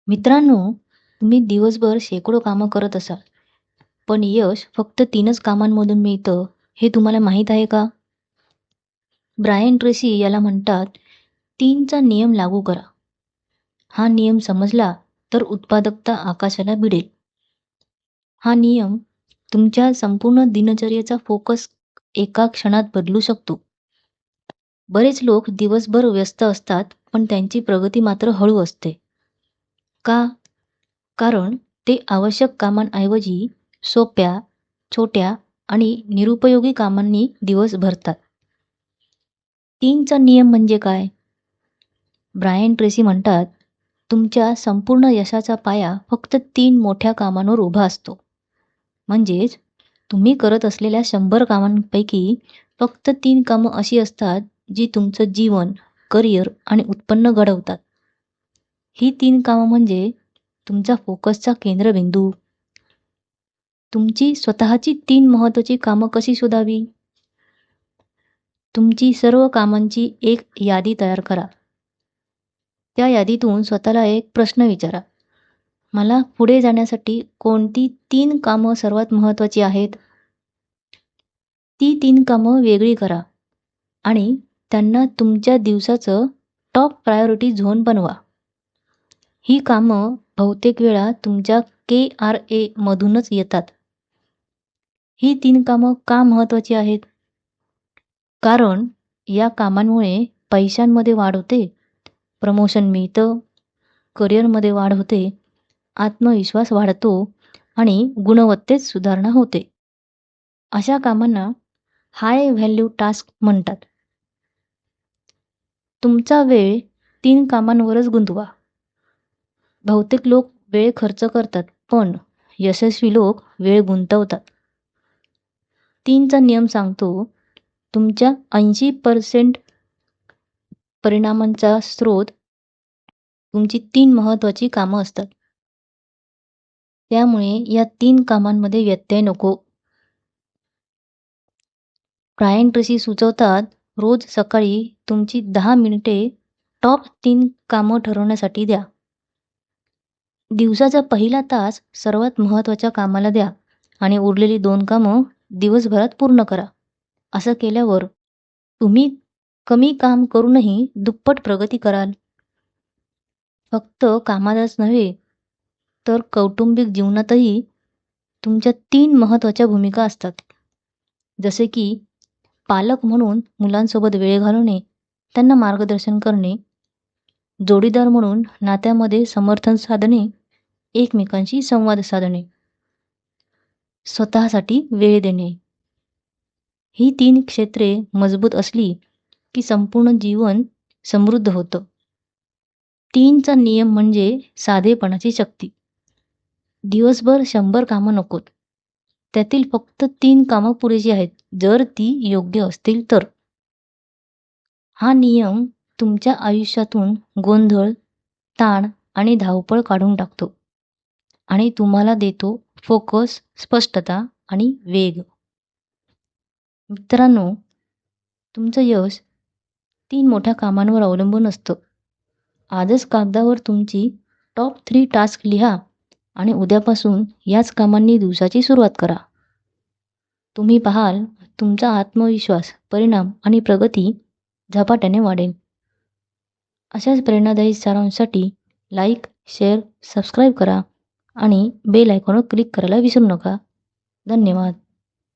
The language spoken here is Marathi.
मित्रांनो, तुम्ही दिवसभर शेकडो कामं करत असाल, पण यश फक्त 3च कामांमधून मिळतं, हे तुम्हाला माहीत आहे का? ब्रायन ट्रेसी याला म्हणतात 3चा नियम लागू करा. हा नियम समजला तर उत्पादकता आकाशाला भिडेल. हा नियम तुमच्या संपूर्ण दिनचर्येचा फोकस एका क्षणात बदलू शकतो. बरेच लोक दिवसभर व्यस्त असतात, पण त्यांची प्रगती मात्र हळू असते. का? कारण ते आवश्यक कामांऐवजी सोप्या, छोट्या आणि निरुपयोगी कामांनी दिवस भरतात. 3चा नियम म्हणजे काय? ब्रायन ट्रेसी म्हणतात, तुमच्या संपूर्ण यशाचा पाया फक्त 3 मोठ्या कामांवर उभा असतो. म्हणजेच तुम्ही करत असलेल्या 100 कामांपैकी फक्त 3 कामं अशी असतात, जी तुमचं जीवन, करिअर आणि उत्पन्न घडवतात. ही 3 कामं म्हणजे तुमचा फोकसचा केंद्रबिंदू. तुमची स्वतःची 3 महत्त्वाची कामं कशी शोधावी? तुमची सर्व कामांची एक यादी तयार करा. त्या यादीतून स्वतःला एक प्रश्न विचारा. मला पुढे जाण्यासाठी कोणती 3 कामं सर्वात महत्त्वाची आहेत? ती 3 कामं वेगळी करा आणि त्यांना तुमच्या दिवसाचं टॉप प्रायोरिटी झोन बनवा. ही कामं बहुतेक वेळा तुमच्या KRA मधूनच येतात. ही 3 कामं का महत्त्वाची आहेत? कारण या कामांमुळे पैशांमध्ये वाढ होते, प्रमोशन मिळतं, करिअरमध्ये वाढ होते, आत्मविश्वास वाढतो आणि गुणवत्तेत सुधारणा होते. अशा कामांना हाय व्हॅल्यू टास्क म्हणतात. तुमचा वेळ 3 कामांवरच गुंतवा. बहुतेक लोक वेळ खर्च करतात, पण यशस्वी लोक वेळ गुंतवतात. 3चा नियम सांगतो, तुमच्या 80% परिणामांचा स्रोत तुमची 3 महत्त्वाची कामं असतात. त्यामुळे या 3 कामांमध्ये व्यत्यय नको. ब्रायन ट्रेसी सुचवतात, रोज सकाळी तुमची 10 मिनिटे टॉप 3 कामं ठरवण्यासाठी द्या. दिवसाचा पहिला तास सर्वात महत्त्वाच्या कामाला द्या आणि उरलेली 2 कामं दिवसभरात पूर्ण करा. असं केल्यावर तुम्ही कमी काम करूनही दुप्पट प्रगती कराल. फक्त कामातच नव्हे, तर कौटुंबिक जीवनातही तुमच्या 3 महत्त्वाच्या भूमिका असतात. जसे की पालक म्हणून मुलांसोबत वेळ घालवणे, त्यांना मार्गदर्शन करणे, जोडीदार म्हणून नात्यामध्ये समर्थन साधणे, एकमेकांशी संवाद साधणे, स्वतःसाठी वेळ देणे. ही 3 क्षेत्रे मजबूत असली की संपूर्ण जीवन समृद्ध होतं. 3चा नियम म्हणजे साधेपणाची शक्ती. दिवसभर 100 कामं नकोत. त्यातील फक्त 3 कामं पुरेशी आहेत, जर ती योग्य असतील तर. हा नियम तुमच्या आयुष्यातून गोंधळ, ताण आणि धावपळ काढून टाकतो आणि तुम्हाला देतो फोकस, स्पष्टता आणि वेग. मित्रांनो, तुमचं यश 3 मोठ्या कामांवर अवलंबून असतं. आजच कागदावर तुमची टॉप 3 टास्क लिहा आणि उद्यापासून याच कामांनी दिवसाची सुरुवात करा. तुम्ही पाहाल, तुमचा आत्मविश्वास, परिणाम आणि प्रगती झपाट्याने वाढेल. अशाच प्रेरणादायी सारांसाठी लाईक, शेअर, सबस्क्राईब करा आणि बेल आयकॉनवर क्लिक करायला विसरू नका. धन्यवाद.